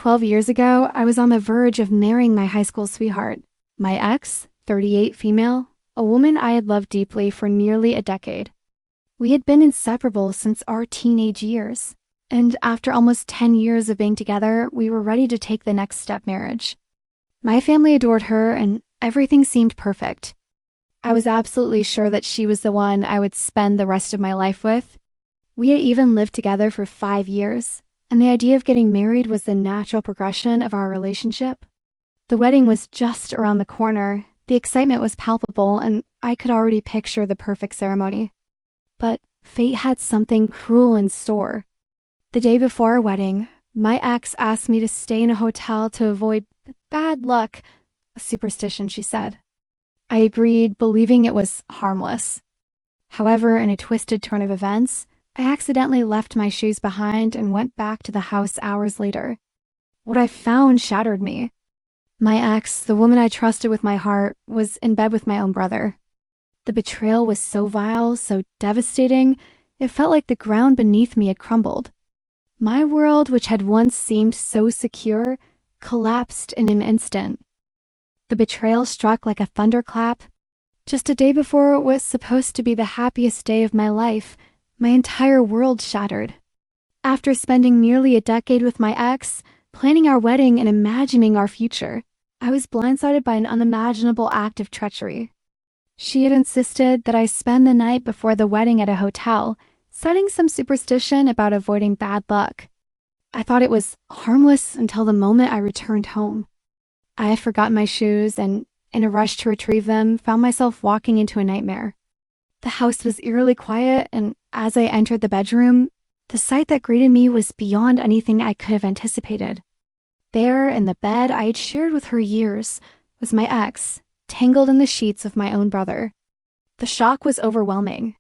12 years ago, I was on the verge of marrying my high school sweetheart. My ex, 38 female, a woman I had loved deeply for nearly a decade. We had been inseparable since our teenage years, and after almost 10 years of being together, we were ready to take the next step marriage. My family adored her, and everything seemed perfect. I was absolutely sure that she was the one I would spend the rest of my life with. We had even lived together for 5 years, and the idea of getting married was the natural progression of our relationship. The wedding was just around the corner, the excitement was palpable, and I could already picture the perfect ceremony. But fate had something cruel in store. The day before our wedding, my ex asked me to stay in a hotel to avoid bad luck, a superstition, she said. I agreed, believing it was harmless. However, in a twisted turn of events, I accidentally left my shoes behind and went back to the house hours later. What I found shattered me. My ex, the woman I trusted with my heart, was in bed with my own brother. The betrayal was so vile, so devastating, it felt like the ground beneath me had crumbled. My world, which had once seemed so secure, collapsed in an instant. The betrayal struck like a thunderclap. Just a day before what was supposed to be the happiest day of my life, my entire world shattered. After spending nearly a decade with my ex, planning our wedding and imagining our future, I was blindsided by an unimaginable act of treachery. She had insisted that I spend the night before the wedding at a hotel, citing some superstition about avoiding bad luck. I thought it was harmless until the moment I returned home. I had forgotten my shoes and, in a rush to retrieve them, found myself walking into a nightmare. The house was eerily quiet, and as I entered the bedroom, the sight that greeted me was beyond anything I could have anticipated. There, in the bed I had shared with her years, was my ex, tangled in the sheets of my own brother. The shock was overwhelming.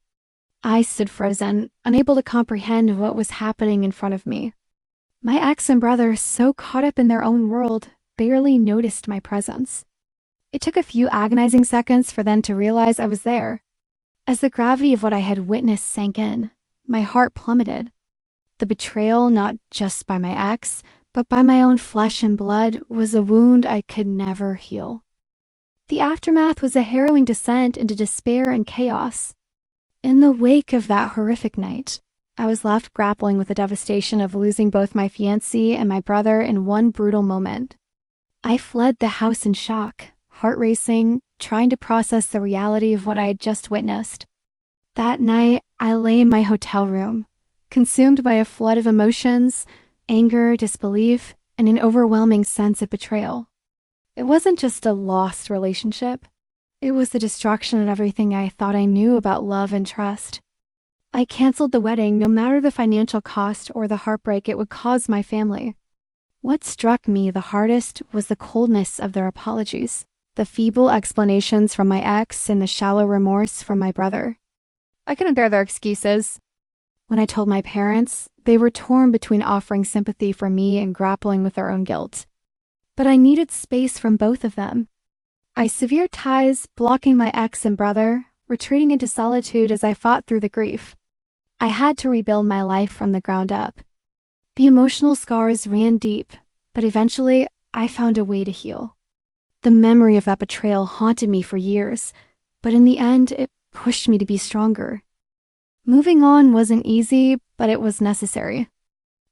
I stood frozen, unable to comprehend what was happening in front of me. My ex and brother, so caught up in their own world, barely noticed my presence. It took a few agonizing seconds for them to realize I was there. As the gravity of what I had witnessed sank in, my heart plummeted. The betrayal, not just by my ex, but by my own flesh and blood, was a wound I could never heal. The aftermath was a harrowing descent into despair and chaos. In the wake of that horrific night, I was left grappling with the devastation of losing both my fiancé and my brother in one brutal moment. I fled the house in shock, heart racing, trying to process the reality of what I had just witnessed. That night, I lay in my hotel room, consumed by a flood of emotions, anger, disbelief, and an overwhelming sense of betrayal. It wasn't just a lost relationship. It was the destruction of everything I thought I knew about love and trust. I canceled the wedding no matter the financial cost or the heartbreak it would cause my family. What struck me the hardest was the coldness of their apologies, the feeble explanations from my ex, and the shallow remorse from my brother. I couldn't bear their excuses. When I told my parents, they were torn between offering sympathy for me and grappling with their own guilt. But I needed space from both of them. I severed ties, blocking my ex and brother, retreating into solitude as I fought through the grief. I had to rebuild my life from the ground up. The emotional scars ran deep, but eventually I found a way to heal. The memory of that betrayal haunted me for years, but in the end, it pushed me to be stronger. Moving on wasn't easy, but it was necessary.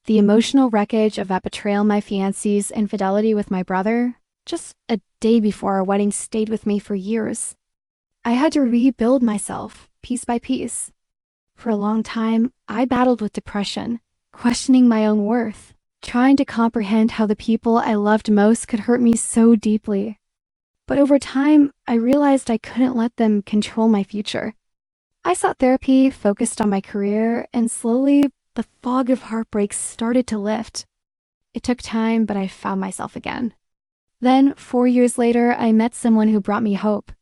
The emotional wreckage of that betrayal, my fiancé's infidelity with my brother, just a day before our wedding, stayed with me for years. I had to rebuild myself, piece by piece. For a long time, I battled with depression, questioning my own worth, trying to comprehend how the people I loved most could hurt me so deeply. But over time, I realized I couldn't let them control my future. I sought therapy, focused on my career, and slowly, the fog of heartbreak started to lift. It took time, but I found myself again. Then, 4 years later, I met someone who brought me hope.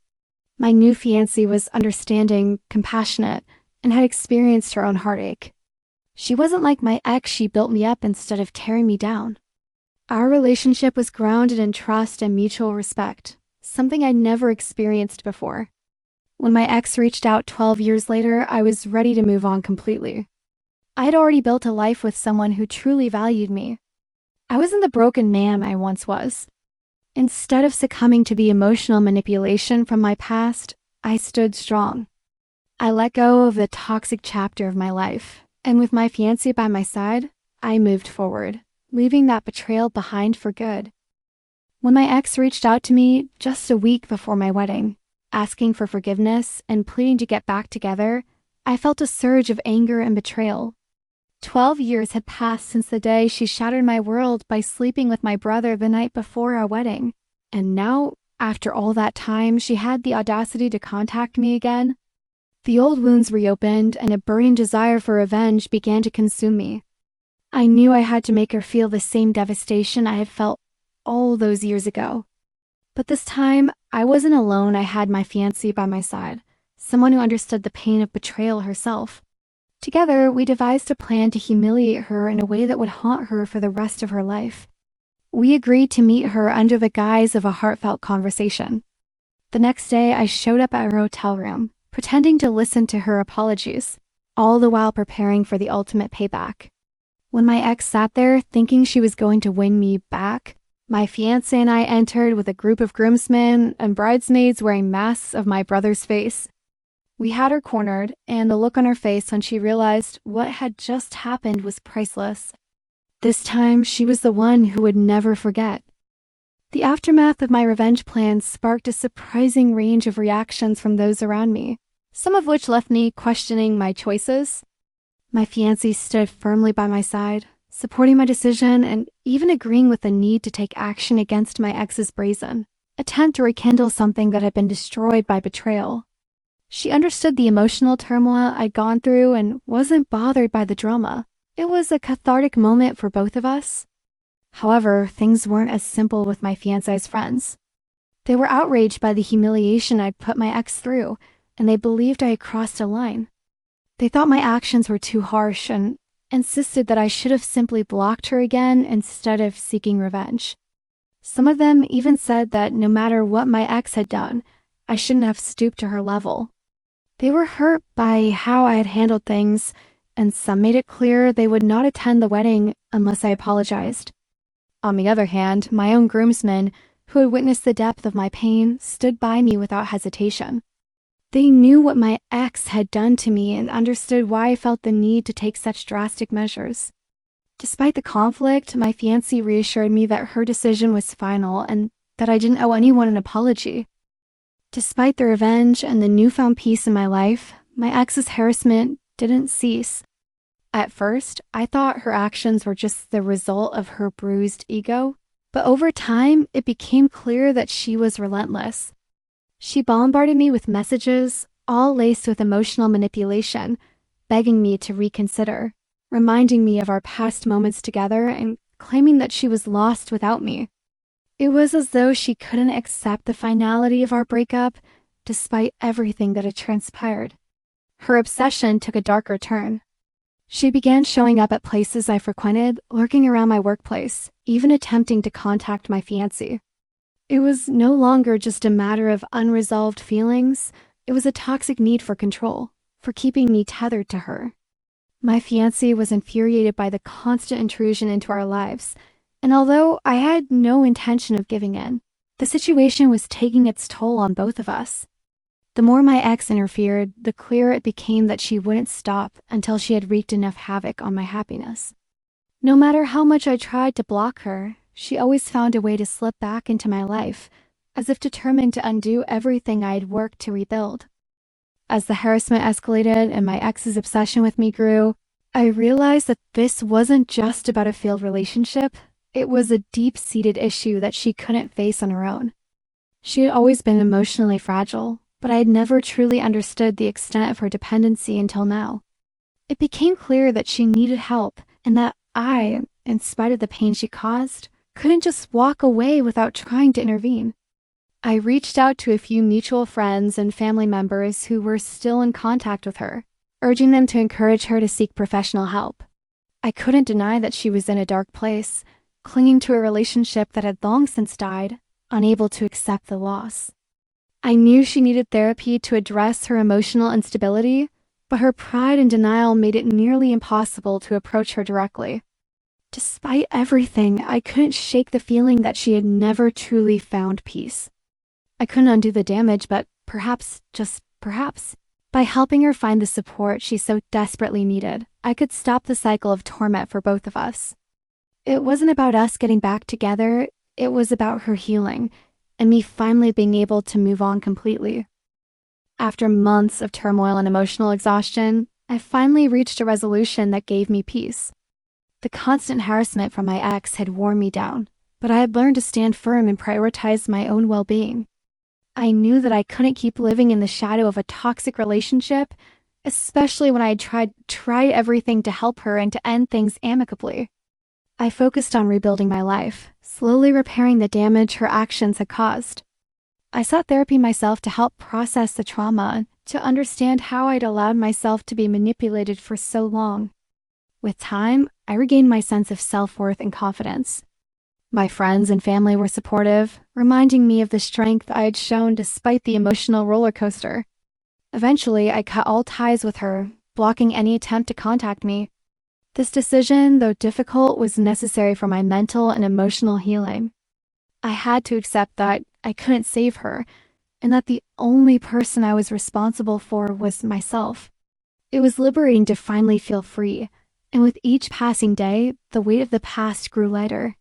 My new fiancée was understanding, compassionate, and had experienced her own heartache. She wasn't like my ex. She built me up instead of tearing me down. Our relationship was grounded in trust and mutual respect, something I'd never experienced before. When my ex reached out 12 years later, I was ready to move on completely. I had already built a life with someone who truly valued me. I wasn't the broken man I once was. Instead of succumbing to the emotional manipulation from my past, I stood strong. I let go of the toxic chapter of my life, and with my fiancé by my side, I moved forward, leaving that betrayal behind for good. When my ex reached out to me just a week before my wedding, asking for forgiveness and pleading to get back together, I felt a surge of anger and betrayal. 12 years had passed since the day she shattered my world by sleeping with my brother the night before our wedding. And now, after all that time, she had the audacity to contact me again. The old wounds reopened, and a burning desire for revenge began to consume me. I knew I had to make her feel the same devastation I had felt all those years ago. But this time, I wasn't alone. I had my fiancé by my side, someone who understood the pain of betrayal herself. Together, we devised a plan to humiliate her in a way that would haunt her for the rest of her life. We agreed to meet her under the guise of a heartfelt conversation. The next day, I showed up at her hotel room, pretending to listen to her apologies, all the while preparing for the ultimate payback. When my ex sat there thinking she was going to win me back, my fiancé and I entered with a group of groomsmen and bridesmaids wearing masks of my brother's face. We had her cornered, and the look on her face when she realized what had just happened was priceless. This time, she was the one who would never forget. The aftermath of my revenge plan sparked a surprising range of reactions from those around me, some of which left me questioning my choices. My fiancé stood firmly by my side, supporting my decision and even agreeing with the need to take action against my ex's brazen attempt to rekindle something that had been destroyed by betrayal. She understood the emotional turmoil I'd gone through and wasn't bothered by the drama. It was a cathartic moment for both of us. However, things weren't as simple with my fiancé's friends. They were outraged by the humiliation I'd put my ex through, and they believed I had crossed a line. They thought my actions were too harsh and insisted that I should have simply blocked her again instead of seeking revenge. Some of them even said that no matter what my ex had done, I shouldn't have stooped to her level. They were hurt by how I had handled things, and some made it clear they would not attend the wedding unless I apologized. On the other hand, my own groomsmen, who had witnessed the depth of my pain, stood by me without hesitation. They knew what my ex had done to me and understood why I felt the need to take such drastic measures. Despite the conflict, my fiancé reassured me that her decision was final and that I didn't owe anyone an apology. Despite the revenge and the newfound peace in my life, my ex's harassment didn't cease. At first, I thought her actions were just the result of her bruised ego, but over time, it became clear that she was relentless. She bombarded me with messages, all laced with emotional manipulation, begging me to reconsider, reminding me of our past moments together and claiming that she was lost without me. It was as though she couldn't accept the finality of our breakup, despite everything that had transpired. Her obsession took a darker turn. She began showing up at places I frequented, lurking around my workplace, even attempting to contact my fiancé. It was no longer just a matter of unresolved feelings, it was a toxic need for control, for keeping me tethered to her. My fiancé was infuriated by the constant intrusion into our lives, and although I had no intention of giving in, the situation was taking its toll on both of us. The more my ex interfered, the clearer it became that she wouldn't stop until she had wreaked enough havoc on my happiness. No matter how much I tried to block her, she always found a way to slip back into my life, as if determined to undo everything I had worked to rebuild. As the harassment escalated and my ex's obsession with me grew, I realized that this wasn't just about a failed relationship. It was a deep-seated issue that she couldn't face on her own. She had always been emotionally fragile, but I had never truly understood the extent of her dependency until now. It became clear that she needed help, and that I, in spite of the pain she caused, couldn't just walk away without trying to intervene. I reached out to a few mutual friends and family members who were still in contact with her, urging them to encourage her to seek professional help. I couldn't deny that she was in a dark place, clinging to a relationship that had long since died, unable to accept the loss. I knew she needed therapy to address her emotional instability, but her pride and denial made it nearly impossible to approach her directly. Despite everything, I couldn't shake the feeling that she had never truly found peace. I couldn't undo the damage, but perhaps, just perhaps, by helping her find the support she so desperately needed, I could stop the cycle of torment for both of us. It wasn't about us getting back together, it was about her healing, and me finally being able to move on completely. After months of turmoil and emotional exhaustion, I finally reached a resolution that gave me peace. The constant harassment from my ex had worn me down, but I had learned to stand firm and prioritize my own well-being. I knew that I couldn't keep living in the shadow of a toxic relationship, especially when I had tried everything to help her and to end things amicably. I focused on rebuilding my life, slowly repairing the damage her actions had caused. I sought therapy myself to help process the trauma, to understand how I'd allowed myself to be manipulated for so long. With time, I regained my sense of self-worth and confidence. My friends and family were supportive, reminding me of the strength I had shown despite the emotional roller coaster. Eventually, I cut all ties with her, blocking any attempt to contact me. This decision, though difficult, was necessary for my mental and emotional healing. I had to accept that I couldn't save her, and that the only person I was responsible for was myself. It was liberating to finally feel free, and with each passing day, the weight of the past grew lighter.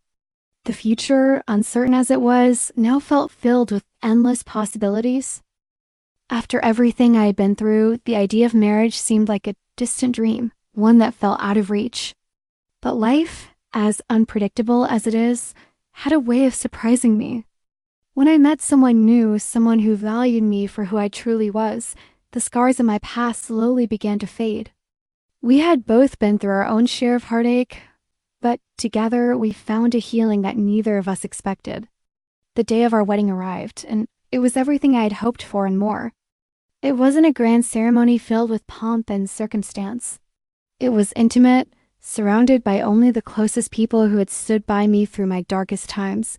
The future, uncertain as it was, now felt filled with endless possibilities. After everything I had been through, the idea of marriage seemed like a distant dream, one that felt out of reach. But life, as unpredictable as it is, had a way of surprising me. When I met someone new, someone who valued me for who I truly was, the scars of my past slowly began to fade. We had both been through our own share of heartache, but together we found a healing that neither of us expected. The day of our wedding arrived, and it was everything I had hoped for and more. It wasn't a grand ceremony filled with pomp and circumstance. It was intimate, surrounded by only the closest people who had stood by me through my darkest times.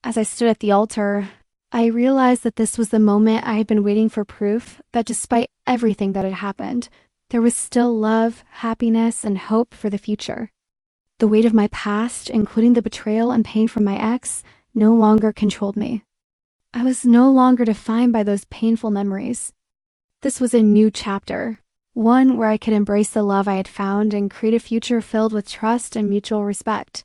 As I stood at the altar, I realized that this was the moment I had been waiting for, proof that despite everything that had happened, there was still love, happiness, and hope for the future. The weight of my past, including the betrayal and pain from my ex, no longer controlled me. I was no longer defined by those painful memories. This was a new chapter, one where I could embrace the love I had found and create a future filled with trust and mutual respect.